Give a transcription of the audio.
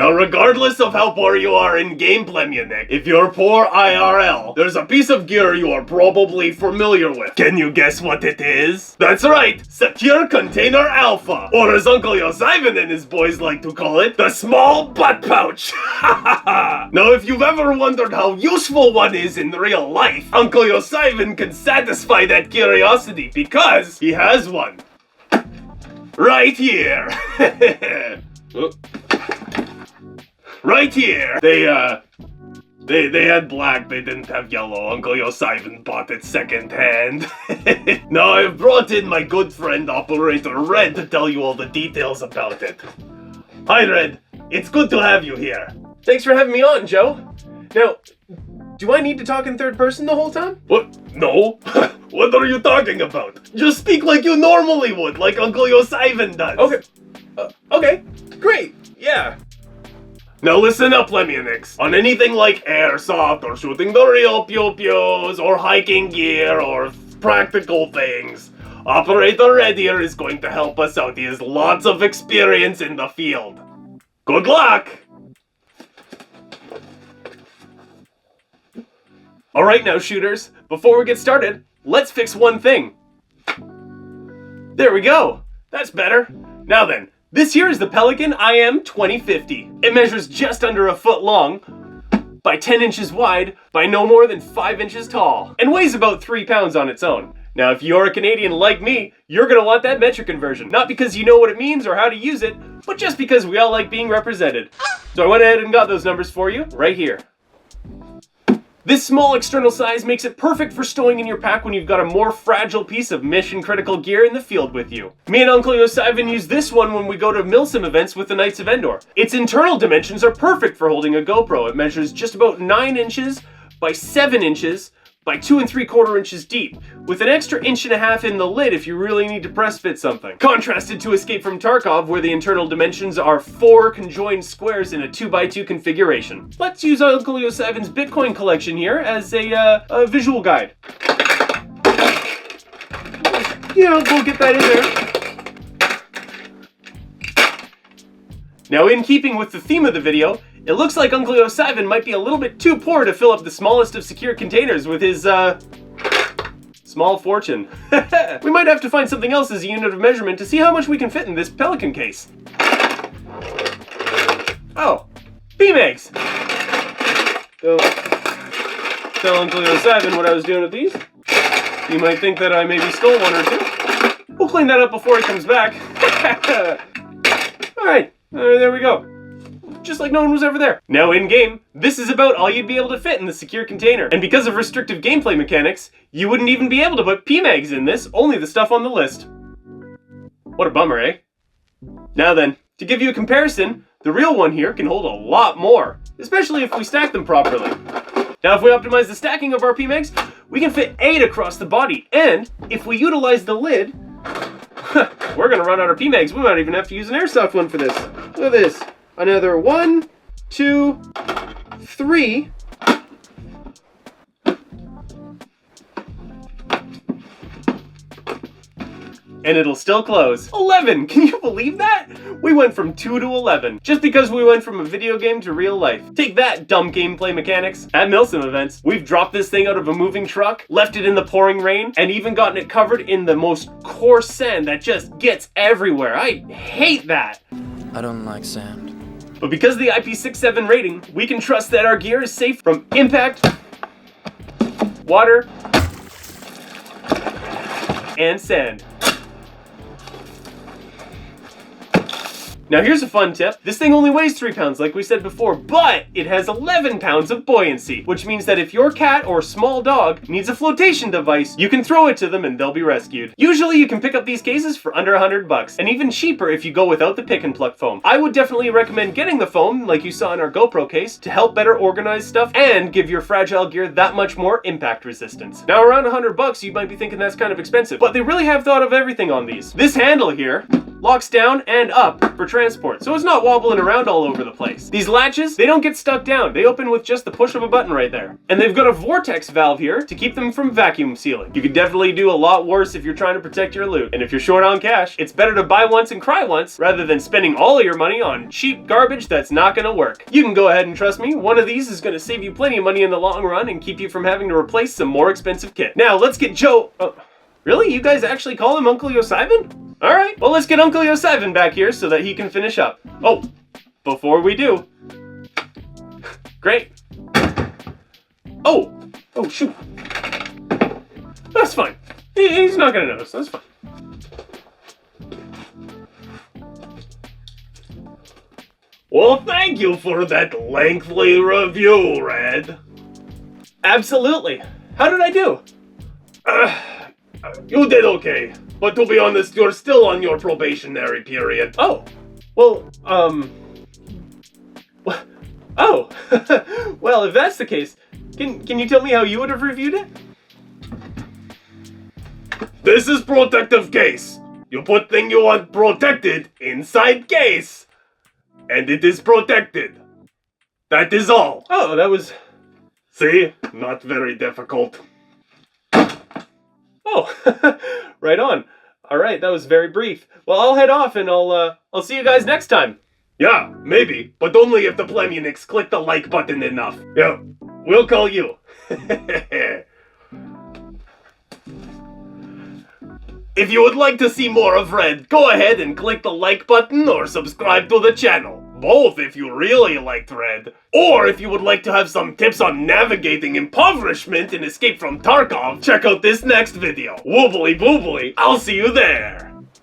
Now, regardless of how poor you are in gameplay, Nick, if you're poor IRL, there's a piece of gear you are probably familiar with. Can you guess what it is? That's right, Secure Container Alpha, or as Uncle Josivan and his boys like to call it, the small butt pouch. Now, if you've ever wondered how useful one is in real life, Uncle Josivan can satisfy that curiosity because he has one. Right here. Right here. They had black, they didn't have yellow. Uncle Josivan bought it secondhand. Now I've brought in my good friend Operator Red to tell you all the details about it. Hi Red, it's good to have you here. Thanks for having me on, Joe. Now, do I need to talk in third person the whole time? What? No. What are you talking about? Just speak like you normally would, like Uncle Josivan does. Okay. Okay. Great. Yeah. Now listen up, Lemionix. On anything like airsoft or shooting the real pew-pews or hiking gear or practical things, Operator Red here is going to help us out. He has lots of experience in the field. Good luck! Alright now, shooters, before we get started, let's fix one thing. There we go. That's better. Now then, this here is the Pelican IM2025. It measures just under a foot long, by 10 inches wide, by no more than 5 inches tall, and weighs about 3 pounds on its own. Now, if you're a Canadian like me, you're gonna want that metric conversion. Not because you know what it means or how to use it, but just because we all like being represented. So I went ahead and got those numbers for you, right here. This small external size makes it perfect for stowing in your pack when you've got a more fragile piece of mission-critical gear in the field with you. Me and Uncle Josivan use this one when we go to Milsim events with the Knights of Endor. Its internal dimensions are perfect for holding a GoPro. It measures just about 9 inches by 7 inches by 2 3/4 inches deep, with an extra 1.5 inches in the lid if you really need to press fit something. Contrasted to Escape from Tarkov, where the internal dimensions are 4 conjoined squares in a 2x2 configuration. Let's use Uncle Josivan's Bitcoin collection here as a visual guide. Yeah, we'll get that in there. Now, in keeping with the theme of the video, it looks like Uncle Josivan might be a little bit too poor to fill up the smallest of secure containers with his, small fortune. We might have to find something else as a unit of measurement to see how much we can fit in this Pelican case. Oh, PMEGs! So, tell Uncle Josivan what I was doing with these. You might think that I maybe stole one or two. We'll clean that up before he comes back. Alright, there we go. Just like no one was ever there. Now in-game, this is about all you'd be able to fit in the secure container. And because of restrictive gameplay mechanics, you wouldn't even be able to put PMEGs in this, only the stuff on the list. What a bummer, eh? Now then, to give you a comparison, the real one here can hold a lot more, especially if we stack them properly. Now if we optimize the stacking of our PMEGs, we can fit 8 across the body, and if we utilize the lid, we're gonna run out of PMEGs. We might even have to use an airsoft one for this. Look at this. Another 1, 2, 3. And it'll still close. 11! Can you believe that? We went from 2 to 11, just because we went from a video game to real life. Take that, dumb gameplay mechanics. At Milsim events, we've dropped this thing out of a moving truck, left it in the pouring rain, and even gotten it covered in the most coarse sand that just gets everywhere. I hate that. I don't like sand. But because of the IP67 rating, we can trust that our gear is safe from impact, water, and sand. Now here's a fun tip. This thing only weighs 3 pounds like we said before, but it has 11 pounds of buoyancy, which means that if your cat or small dog needs a flotation device, you can throw it to them and they'll be rescued. Usually you can pick up these cases for under $100, and even cheaper if you go without the pick and pluck foam. I would definitely recommend getting the foam, like you saw in our GoPro case, to help better organize stuff and give your fragile gear that much more impact resistance. Now around $100, you might be thinking that's kind of expensive, but they really have thought of everything on these. This handle here locks down and up for transport, so it's not wobbling around all over the place. These latches, they don't get stuck down. They open with just the push of a button right there. And they've got a vortex valve here to keep them from vacuum sealing. You could definitely do a lot worse if you're trying to protect your loot. And if you're short on cash, it's better to buy once and cry once rather than spending all of your money on cheap garbage that's not gonna work. You can go ahead and trust me, one of these is gonna save you plenty of money in the long run and keep you from having to replace some more expensive kit. Now, let's get Joe... Oh, really? You guys actually call him Uncle Josivan? Alright, well let's get Uncle Josivan back here so that he can finish up. Oh, before we do... Great. Oh, shoot. That's fine. He's not gonna notice, that's fine. Well, thank you for that lengthy review, Red. Absolutely. How did I do? You did okay, but to be honest, you're still on your probationary period. Oh, well, oh, well, if that's the case, can you tell me how you would have reviewed it? This is protective case. You put thing you want protected inside case, and it is protected. That is all. Oh, that was... See? Not very difficult. Oh, right on. All right, that was very brief. Well, I'll head off and I'll see you guys next time. Yeah, maybe, but only if the Plemionics click the like button enough. Yeah, we'll call you. If you would like to see more of Red, go ahead and click the like button or subscribe to the channel. Both if you really liked Red. Or if you would like to have some tips on navigating impoverishment and escape from Tarkov, check out this next video. Woobly boobly, I'll see you there.